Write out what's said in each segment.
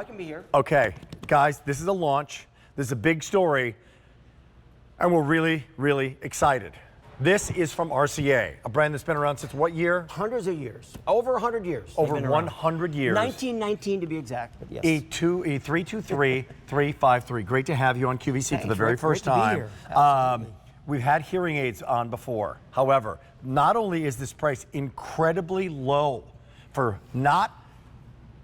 I can be here. Okay, guys, this is a launch. This is a big story, and we're really, really excited. This is from RCA, a brand that's been around since what year? Hundreds of years. Over 100 years. Over 100 years. 1919 to be exact, but yes. E323-353. Great to have you on QVC for the very first time. We've had hearing aids on before. However, not only is this price incredibly low for not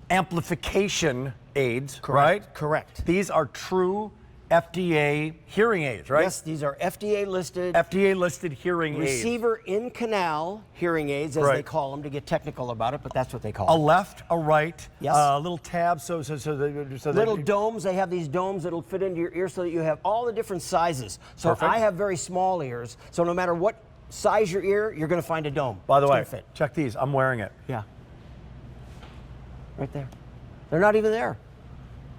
amplification aids, right? Correct. These are true FDA hearing aids, right? Yes, these are FDA listed. FDA listed hearing aids. Receiver in canal hearing aids, as they call them, to get technical about it, but that's what they call them. A left, a right, yes. Little tabs, so little domes. They have these domes that'll fit into your ear so that you have all the different sizes. So Perfect. I have very small ears, so no matter what size your ear, you're going to find a dome. By the way, fit. check these. I'm wearing it. Yeah. Right there. They're not even there.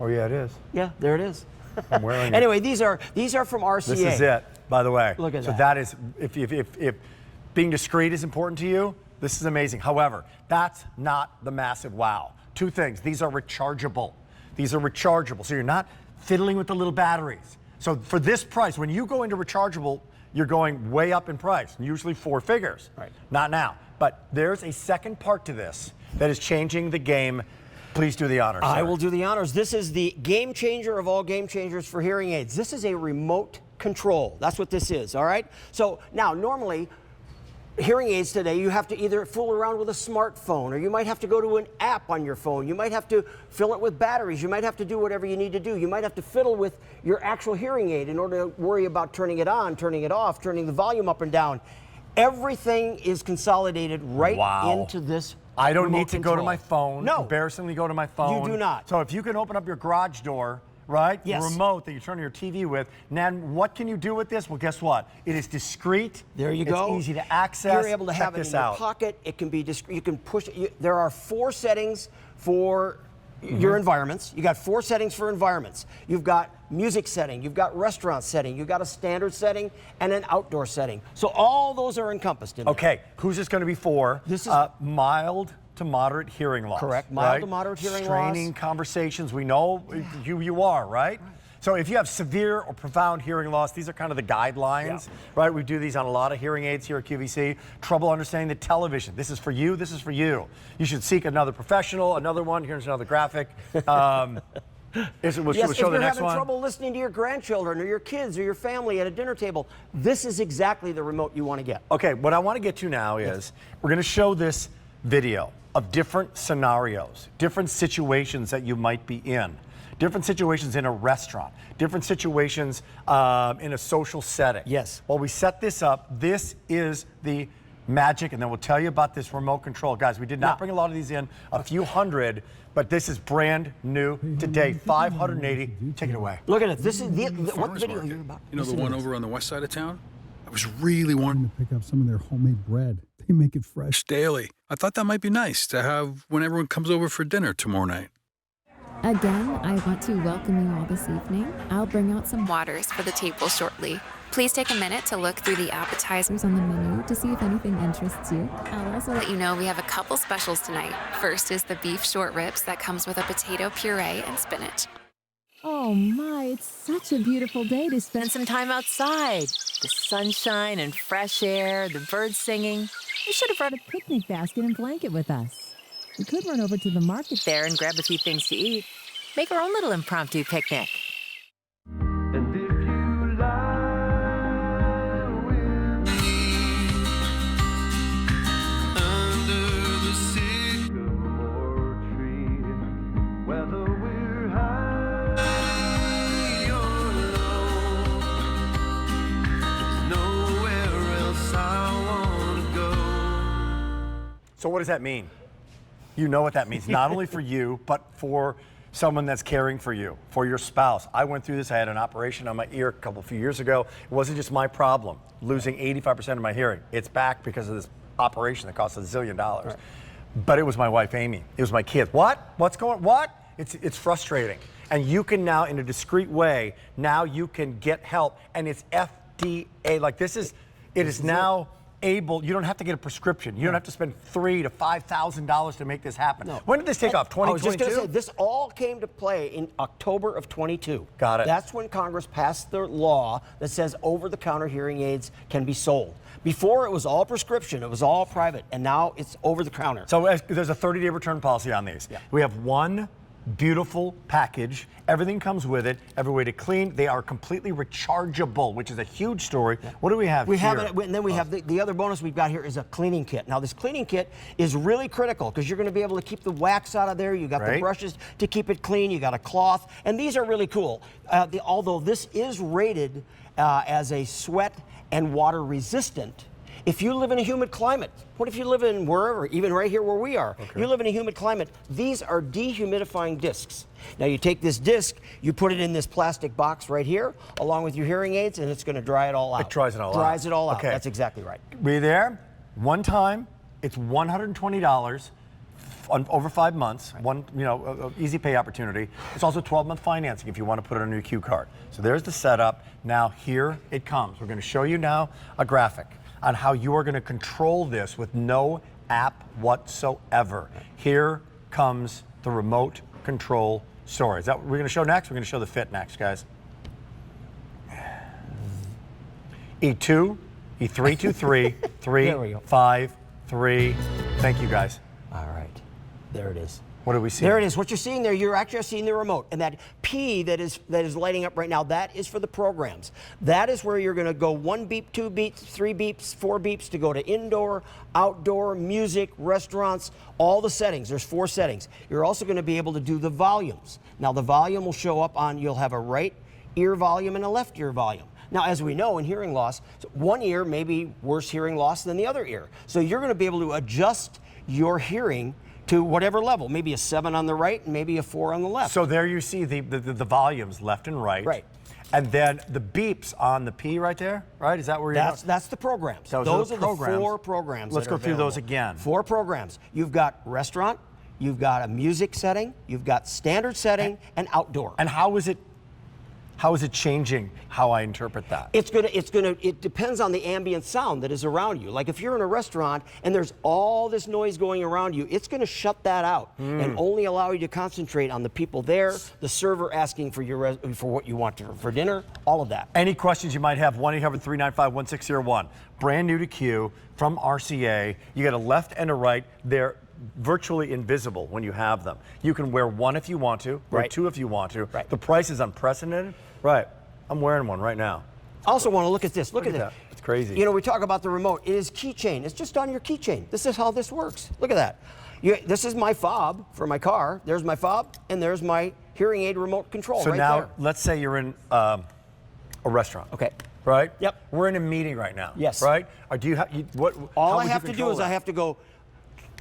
Oh yeah, it is. Yeah, there it is. I'm wearing it. Anyway, these are from RCA. This is it, by the way. Look at that. So that is, if being discreet is important to you, this is amazing. However, that's not the massive wow. Two things. These are rechargeable. These are rechargeable. So you're not fiddling with the little batteries. So for this price, when you go into rechargeable, you're going way up in price, usually 4 figures. Right. Not now. But there's a second part to this that is changing the game. Please do the honors. I will do the honors. This is the game changer of all game changers for hearing aids. This is a remote control. That's what this is, all right? So now, normally, hearing aids today, you have to either fool around with a smartphone, or you might have to go to an app on your phone. You might have to fill it with batteries. You might have to do whatever you need to do. You might have to fiddle with your actual hearing aid in order to worry about turning it on, turning it off, turning the volume up and down. Everything is consolidated right into this. I don't need to go to my phone. No. Embarrassingly go to my phone. You do not. So if you can open up your garage door, right? Yes. The remote that you turn your TV with. Then what can you do with this? Well, guess what? It is discreet. There you go. It's easy to access. You're able to have it in your pocket. It can be discreet. You can push it. There are 4 settings for your environments. You got 4 settings for environments. You've got music setting, you've got restaurant setting, you've got a standard setting, and an outdoor setting. So all those are encompassed in there. Okay, who's this going to be for? This is mild to moderate hearing loss. Correct, mild to moderate hearing loss. Straining conversations, we know who you are, right? So if you have severe or profound hearing loss, these are kind of the guidelines, right? We do these on a lot of hearing aids here at QVC. Trouble understanding the television. This is for you, this is for you. You should seek another professional, another one. Here's another graphic. We'll if show you're the next having one. trouble listening to your grandchildren or your kids or your family at a dinner table, this is exactly the remote you want to get. Okay, what I want to get to now is we're going to show this video of different scenarios, different situations that you might be in. Different situations in a restaurant, different situations in a social setting. Yes. While we set this up, this is the magic, and then we'll tell you about this remote control. Guys, we did not bring a lot of these in, a few hundred, but this is brand new today, 580. Take it away. Look at it. This is what video you're about. You know the one over on the west side of town? I was really wanting to pick up some of their homemade bread. They make it fresh daily. I thought that might be nice to have when everyone comes over for dinner tomorrow night. Again, I want to welcome you all this evening. I'll bring out some waters for the table shortly. Please take a minute to look through the appetizers on the menu to see if anything interests you. I'll also let you know we have a couple specials tonight. First is the beef short ribs that comes with a potato puree and spinach. Oh my, it's such a beautiful day to spend some time outside. The sunshine and fresh air, the birds singing. We should have brought a picnic basket and blanket with us. We could run over to the market there and grab a few things to eat. Make our own little impromptu picnic. And if you lie with me under the sycamore tree, whether we're high or low, there's nowhere else I want to go. So what does that mean? You know what that means, not only for you, but for someone that's caring for you, for your spouse. I went through this. I had an operation on my ear a few years ago. It wasn't just my problem, losing 85% of my hearing. It's back because of this operation that cost $1 zillion. Right. But it was my wife, Amy. It was my kids. What's going, what? It's frustrating. And you can now, in a discreet way, now you can get help. And it's FDA, like it is now able, you don't have to get a prescription. You don't have to spend $3,000 to $5,000 to make this happen. When did this take off? 2022? I was just going to say, this all came to play in October of 22. Got it. That's when Congress passed the law that says over-the-counter hearing aids can be sold. Before, it was all prescription, it was all private, and now it's over-the-counter. So there's a 30-day return policy on these. Yeah. We have one beautiful package. Everything comes with it. Every way to clean. They are completely rechargeable, which is a huge story. Yeah. What do we have we here? have it, and then we have the other bonus we've got here is a cleaning kit. Now, this cleaning kit is really critical because you're going to be able to keep the wax out of there. You got the brushes to keep it clean. You got a cloth, and these are really cool. Although this is rated as a sweat and water resistant. If you live in a humid climate, what if you live in wherever, even right here where we are, you live in a humid climate, these are dehumidifying discs. Now you take this disc, you put it in this plastic box right here, along with your hearing aids, and it's going to dry it all out. It dries it all out. Dries it all out. Okay. That's exactly right. We there? One time, it's $120 over 5 months. One, easy pay opportunity. It's also 12-month financing if you want to put it on your Q card. So there's the setup. Now here it comes. We're going to show you now a graphic on how you are going to control this with no app whatsoever. Here comes the remote control story. Is that what we're going to show next? We're going to show the fit next, guys. E2, E323, 353. Thank you, guys. All right. There it is. What do we see? There it is. What you're seeing there, you're actually seeing the remote. And that P that is lighting up right now, that is for the programs. That is where you're going to go 1 beep, 2 beeps, 3 beeps, 4 beeps to go to indoor, outdoor, music, restaurants, all the settings. There's 4 settings. You're also going to be able to do the volumes. Now the volume will show up on, you'll have a right ear volume and a left ear volume. Now, as we know in hearing loss, one ear may be worse hearing loss than the other ear. So you're going to be able to adjust your hearing to whatever level, maybe a 7 on the right and maybe a 4 on the left. So there you see the volumes left and right. Right. And then the beeps on the P right there, right? Is that where you're That's the programs. Those are the 4 programs. Let's go through those again. 4 programs. You've got restaurant, you've got a music setting, you've got standard setting, and outdoor. And how is it changing how I interpret that? It depends on the ambient sound that is around you. Like if you're in a restaurant and there's all this noise going around you, it's going to shut that out and only allow you to concentrate on the people there, the server asking for what you want for dinner, all of that. Any questions you might have, 1-800-395-1601. Brand new to Q from RCA. You got a left and a right. They're virtually invisible when you have them. You can wear one if you want to, wear 2 if you want to. Right. The price is unprecedented. Right. I'm wearing one right now. I also want to look at this. Look at that. It's crazy. You know, we talk about the remote. It is keychain. It's just on your keychain. This is how this works. Look at that. This is my fob for my car. There's my fob, and there's my hearing aid remote control So right now, there. let's say you're in a restaurant. Okay. Right? Yep. We're in a meeting right now. Yes. Right? Or do you have what? All how I would you have to do control is that? I have to go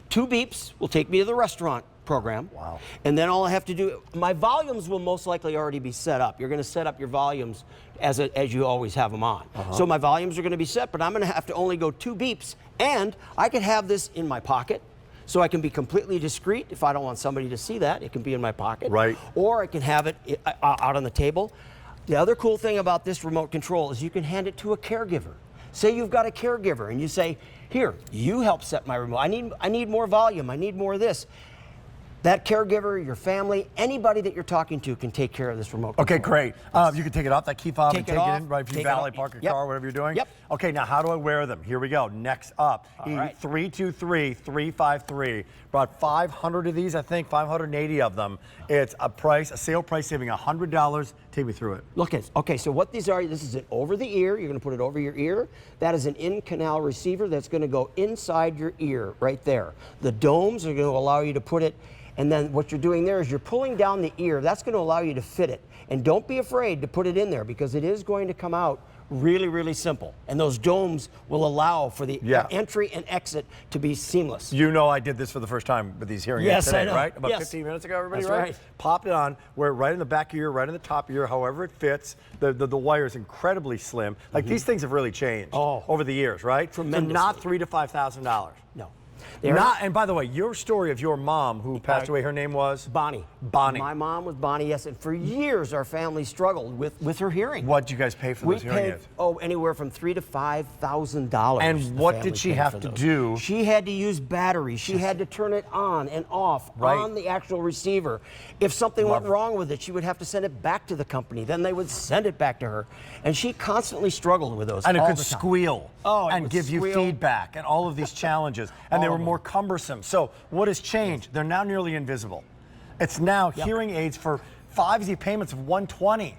2 beeps will take me to the restaurant program. Wow. And then all I have to do, my volumes will most likely already be set up. You're going to set up your volumes as you always have them on. So my volumes are going to be set, but I'm going to have to only go 2 beeps. And I could have this in my pocket, so I can be completely discreet. If I don't want somebody to see that, it can be in my pocket. Right. Or I can have it out on the table. The other cool thing about this remote control is you can hand it to a caregiver. Say you've got a caregiver and you say, here, you help set my remote. I need more volume. I need more of this. That caregiver, your family, anybody that you're talking to can take care of this remote control. Okay, great. You can take it off that key fob and take it in, right? If you take it valet off. park your Yep. car, whatever you're doing. Yep. Okay, now how do I wear them? Here we go. Next up, All right. E323, 353. Brought 500 of these, I think, 580 of them. It's a sale price saving $100. Take me through it. Look at, okay, so what these are, this is an over the ear. You're going to put it over your ear. That is an in-canal receiver that's going to go inside your ear right there. The domes are going to allow you to put it. And then what you're doing there is you're pulling down the ear. That's going to allow you to fit it. And don't be afraid to put it in there because it is going to come out really, really simple. And those domes will allow for the entry and exit to be seamless. You know I did this for the first time with these hearing aids today, I know. right? About Yes. 15 minutes ago, everybody, That's right. Pop it on, wear it right in the back of your ear, right in the top of your ear, however it fits. The wire is incredibly slim. Like these things have really changed over the years, right? Tremendously. So not $3,000 to $5,000. No. And by the way, your story of your mom who passed away, her name was? Bonnie. Bonnie. My mom was Bonnie, yes. And for years, our family struggled with her hearing. What did you guys pay for those hearing aids? Anywhere from $3,000 to $5,000. And what did she have to do? She had to use batteries. She had to turn it on and off on the actual receiver. If something went wrong with it, she would have to send it back to the company. Then they would send it back to her. And she constantly struggled with those. And it could squeal and give you squeal. feedback and all of these challenges. And they were more cumbersome. So what has changed? They're now nearly invisible. It's now hearing aids for 5 easy payments of $120.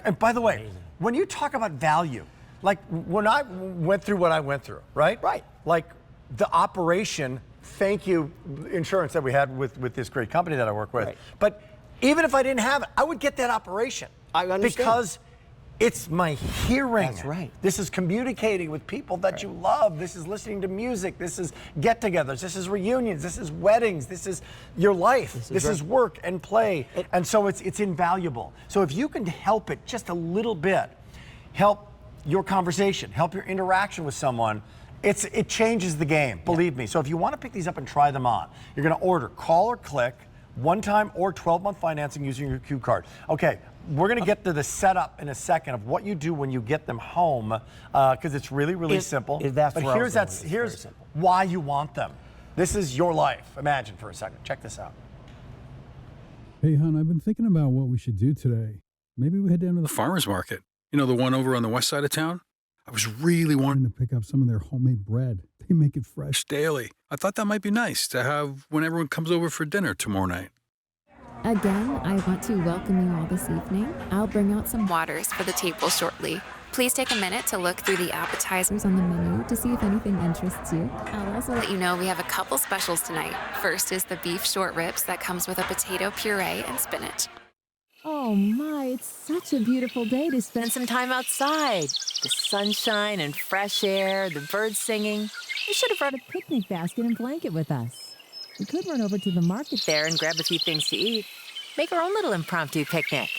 And by the way, when you talk about value, like when I went through what I went through, right? Right. Like the operation, thank you, insurance that we had with this great company that I work with. Right. But even if I didn't have it, I would get that operation. I understand. Because it's my hearing. That's right. This is communicating with people that you love. This is listening to music. This is get-togethers. This is reunions. This is weddings. This is your life. This is work and play. And so it's invaluable. So if you can help it just a little bit, help your conversation, help your interaction with someone, it changes the game, believe me. So if you want to pick these up and try them on, you're going to order call or click, one-time or 12-month financing using your Q card. Okay, we're going to get to the setup in a second of what you do when you get them home, because it's really, really simple. That's but where I here's was going. here's why you want them. This is your life. Imagine for a second. Check this out. Hey, hon, I've been thinking about what we should do today. Maybe we head down to the The farmer's market. You know, the one over on the west side of town? I was really wanting to pick up some of their homemade bread. They make it fresh daily. I thought that might be nice to have when everyone comes over for dinner tomorrow night. Again, I want to welcome you all this evening. I'll bring out some waters for the table shortly. Please take a minute to look through the appetizers on the menu to see if anything interests you. I'll also let you know we have a couple specials tonight. First is the beef short ribs that comes with a potato puree and spinach. Oh my, it's such a beautiful day to spend some time outside. The sunshine and fresh air, the birds singing. We should have brought a picnic basket and blanket with us. We could run over to the market there and grab a few things to eat. Make our own little impromptu picnic.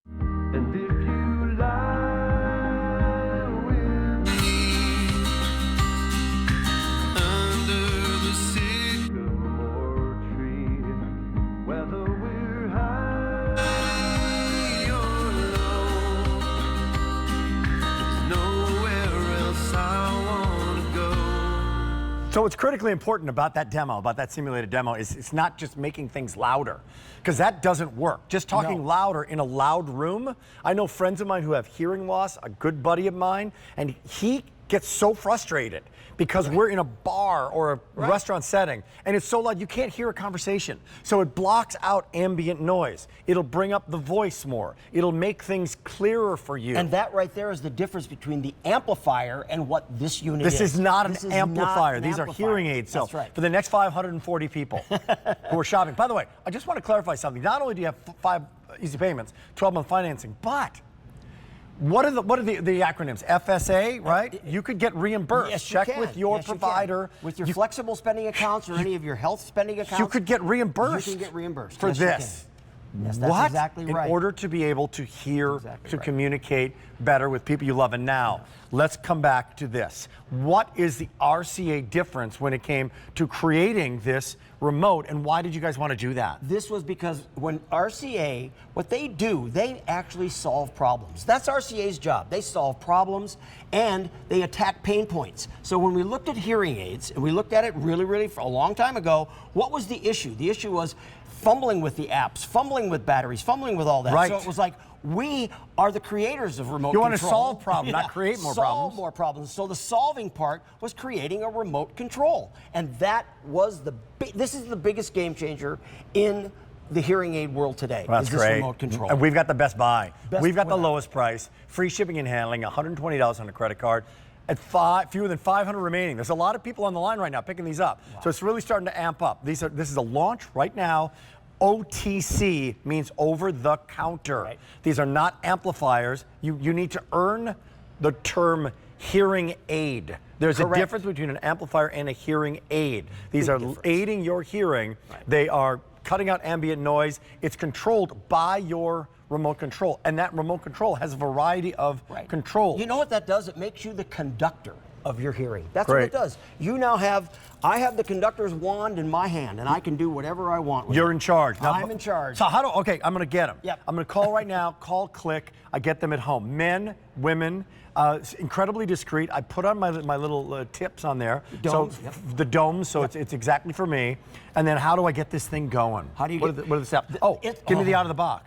And if you lie with me under the sycamore tree, whether we're high or low, there's nowhere else I wanna go. So what's critically important about that demo, about that simulated demo, is it's not just making things louder, because that doesn't work. Just talking louder in a loud room. I know friends of mine who have hearing loss, a good buddy of mine, and he gets so frustrated because we're in a bar or a restaurant setting and it's so loud you can't hear a conversation. So it blocks out ambient noise. It'll bring up the voice more. It'll make things clearer for you. And that right there is the difference between the amplifier and what this unit is. This is not an amplifier. These are amplifier. hearing aids. So That's right. for the next 540 people who are shopping, by the way, I just want to clarify something. Not only do you have 5 easy payments, 12-month financing, but what are the acronyms? FSA, right? You could get reimbursed. Yes, you Check can. with your Yes, you provider. can. With your flexible spending accounts or any of your health spending accounts. You could get reimbursed. You can get reimbursed for Yes, you this. can. Yes, that's exactly right. In order to be able to hear, Exactly to right. communicate better with people you love. And now, let's come back to this. What is the RCA difference when it came to creating this remote, and why did you guys want to do that? This was because when RCA, what they do, they actually solve problems. That's RCA's job. They solve problems and they attack pain points. So when we looked at hearing aids, and we looked at it really for a long time ago, what was the issue? The issue was fumbling with the apps, fumbling with batteries, fumbling with all that. Right. So it was like, we are the creators of remote You control. want to solve problems, not create more solve problems. more problems. So the solving part was creating a remote control. And that was this is the biggest game changer in the hearing aid world today. That's is this great. remote control. And we've got the best buy. We've got the without- lowest price, free shipping and handling, $120 on a credit card, at fewer than 500 remaining. There's a lot of people on the line right now picking these up. Wow. So it's really starting to amp up. This is a launch right now. OTC means over the counter. Right. These are not amplifiers. You need to earn the term hearing aid. There's Correct. a difference between an amplifier and a hearing aid. These are difference. aiding your hearing. Right. They are cutting out ambient noise. It's controlled by your remote control, and that remote control has a variety of controls. You know what that does? It makes you the conductor. of your hearing. That's Great. what it does. You now I have the conductor's wand in my hand, and I can do whatever I want with it. You're in charge. Now, I'm in charge. So okay, I'm gonna get them. Yep. I'm gonna call right now, click, I get them at home. Men, women, incredibly discreet. I put on my little tips on there. Domes, So yep. the domes, so it's exactly for me. And then how do I get this thing going? How do you what get- are the steps? Oh, give me the out of the box.